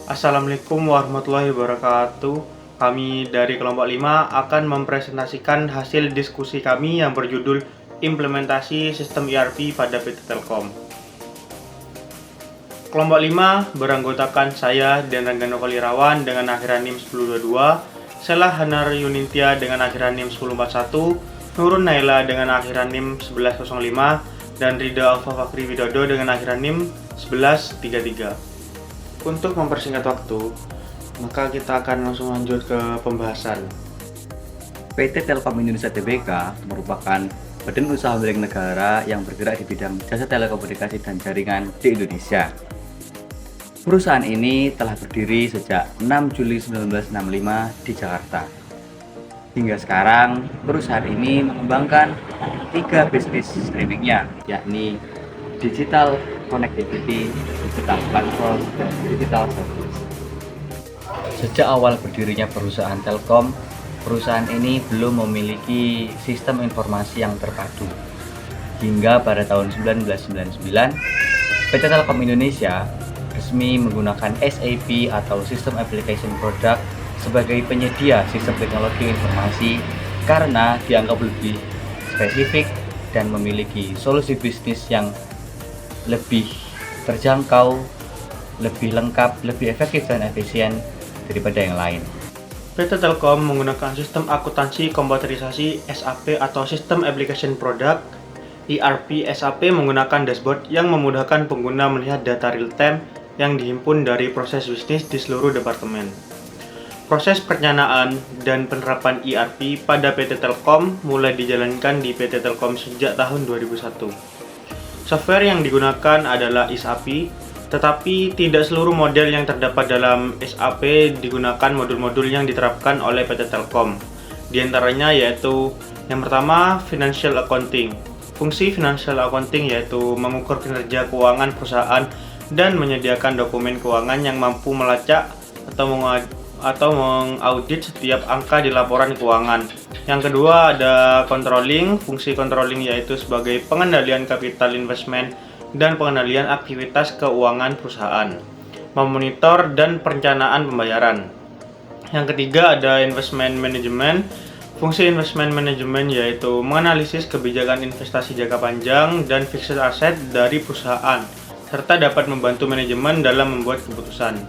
Assalamualaikum warahmatullahi wabarakatuh. Kami dari kelompok 5 akan mempresentasikan hasil diskusi kami yang berjudul Implementasi Sistem ERP pada PT Telkom. Kelompok 5 beranggotakan saya dan Ranggano Kolirawan dengan akhiran NIM 1022, Sela Hanar Yunintia dengan akhiran NIM 1041, Nurun Naila dengan akhiran NIM 1105, dan Rida Alfa Fakri Widodo dengan akhiran NIM 1133. Untuk mempersingkat waktu, maka kita akan langsung lanjut ke pembahasan. PT Telkom Indonesia Tbk merupakan badan usaha milik negara yang bergerak di bidang jasa telekomunikasi dan jaringan di Indonesia. Perusahaan ini telah berdiri sejak 6 Juli 1965 di Jakarta. Hingga sekarang, perusahaan ini mengembangkan 3 bisnis streamingnya, yakni digital connectivity, digital platform, dan digital service. Sejak awal berdirinya perusahaan Telkom, perusahaan ini belum memiliki sistem informasi yang terpadu. Hingga pada tahun 1999, PT Telkom Indonesia resmi menggunakan SAP atau System Application Product sebagai penyedia sistem teknologi informasi karena dianggap lebih spesifik dan memiliki solusi bisnis yang lebih terjangkau, lebih lengkap, lebih efektif dan efisien daripada yang lain. PT Telkom menggunakan sistem akuntansi komputerisasi SAP atau System Application Product. ERP SAP menggunakan dashboard yang memudahkan pengguna melihat data real-time yang dihimpun dari proses bisnis di seluruh departemen. Proses perencanaan dan penerapan ERP pada PT Telkom mulai dijalankan di PT Telkom sejak tahun 2001. Software yang digunakan adalah SAP, tetapi tidak seluruh model yang terdapat dalam SAP digunakan modul-modul yang diterapkan oleh PT Telkom. Di antaranya yaitu yang pertama, Financial Accounting. Fungsi Financial Accounting yaitu mengukur kinerja keuangan perusahaan dan menyediakan dokumen keuangan yang mampu melacak atau mengaudit setiap angka di laporan keuangan. Yang kedua ada controlling. Fungsi controlling yaitu sebagai pengendalian capital investment dan pengendalian aktivitas keuangan perusahaan, memonitor dan perencanaan pembayaran. Yang ketiga ada investment management. Fungsi investment management yaitu menganalisis kebijakan investasi jangka panjang dan fixed asset dari perusahaan, serta dapat membantu manajemen dalam membuat keputusan.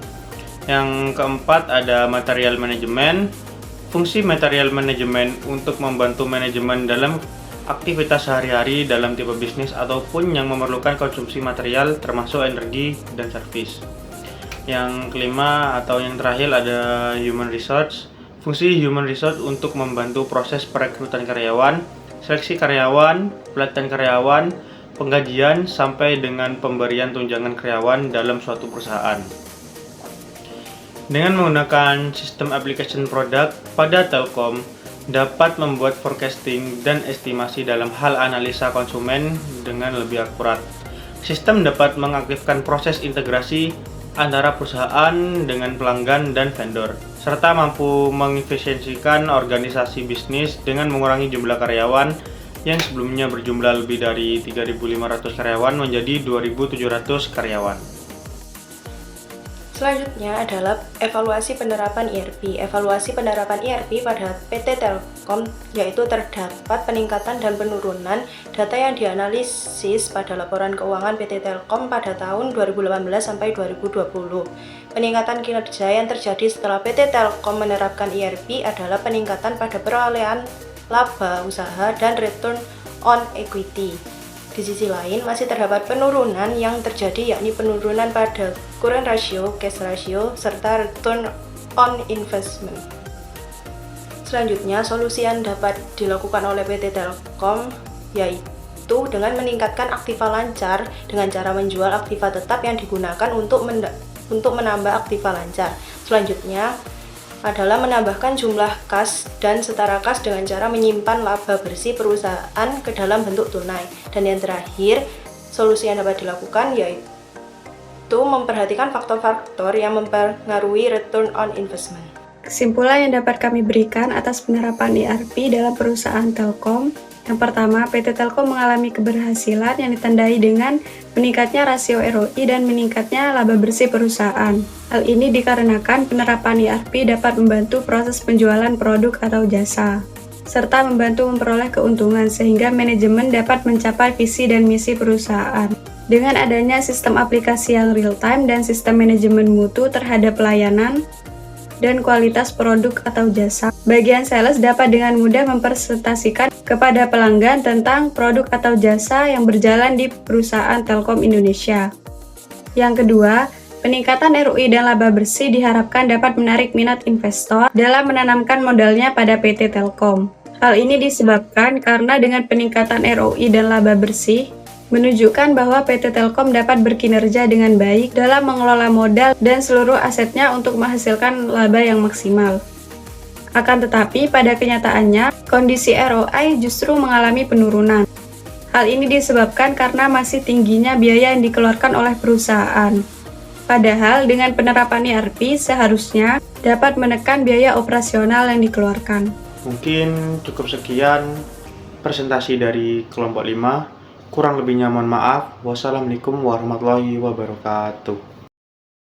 Yang keempat ada material management. Fungsi material management untuk membantu manajemen dalam aktivitas sehari-hari dalam tipe bisnis ataupun yang memerlukan konsumsi material termasuk energi dan servis. Yang kelima atau yang terakhir ada human resource. Fungsi human resource untuk membantu proses perekrutan karyawan, seleksi karyawan, pelatihan karyawan, penggajian, sampai dengan pemberian tunjangan karyawan dalam suatu perusahaan. Dengan menggunakan sistem application product pada Telkom, dapat membuat forecasting dan estimasi dalam hal analisa konsumen dengan lebih akurat. Sistem dapat mengaktifkan proses integrasi antara perusahaan dengan pelanggan dan vendor, serta mampu mengefisiensikan organisasi bisnis dengan mengurangi jumlah karyawan yang sebelumnya berjumlah lebih dari 3.500 karyawan menjadi 2.700 karyawan. Selanjutnya adalah evaluasi penerapan ERP. Evaluasi penerapan ERP pada PT Telkom yaitu terdapat peningkatan dan penurunan data yang dianalisis pada laporan keuangan PT Telkom pada tahun 2018 sampai 2020. Peningkatan kinerja yang terjadi setelah PT Telkom menerapkan ERP adalah peningkatan pada perolehan laba usaha dan return on equity. Di sisi lain, masih terdapat penurunan yang terjadi yakni penurunan pada current ratio, cash ratio, serta return on investment. Selanjutnya, solusi yang dapat dilakukan oleh PT Telkom yaitu dengan meningkatkan aktiva lancar dengan cara menjual aktiva tetap yang digunakan untuk menambah aktiva lancar. Selanjutnya adalah menambahkan jumlah kas dan setara kas dengan cara menyimpan laba bersih perusahaan ke dalam bentuk tunai. Dan yang terakhir, solusi yang dapat dilakukan yaitu memperhatikan faktor-faktor yang mempengaruhi return on investment. Kesimpulan yang dapat kami berikan atas penerapan ERP dalam perusahaan Telkom Yang pertama, PT Telkom mengalami keberhasilan yang ditandai dengan meningkatnya rasio ROI dan meningkatnya laba bersih perusahaan. Hal ini dikarenakan penerapan ERP dapat membantu proses penjualan produk atau jasa, serta membantu memperoleh keuntungan sehingga manajemen dapat mencapai visi dan misi perusahaan. Dengan adanya sistem aplikasi yang real-time dan sistem manajemen mutu terhadap pelayanan dan kualitas produk atau jasa, bagian sales dapat dengan mudah mempresentasikan kepada pelanggan tentang produk atau jasa yang berjalan di perusahaan Telkom Indonesia. Yang kedua, peningkatan ROI dan laba bersih diharapkan dapat menarik minat investor dalam menanamkan modalnya pada PT Telkom. Hal ini disebabkan karena dengan peningkatan ROI dan laba bersih, menunjukkan bahwa PT Telkom dapat berkinerja dengan baik dalam mengelola modal dan seluruh asetnya untuk menghasilkan laba yang maksimal. Akan tetapi, pada kenyataannya, kondisi ROI justru mengalami penurunan. Hal ini disebabkan karena masih tingginya biaya yang dikeluarkan oleh perusahaan. Padahal, dengan penerapan ERP seharusnya dapat menekan biaya operasional yang dikeluarkan. Mungkin cukup sekian presentasi dari kelompok 5. Kurang lebihnya mohon maaf. Wassalamualaikum warahmatullahi wabarakatuh.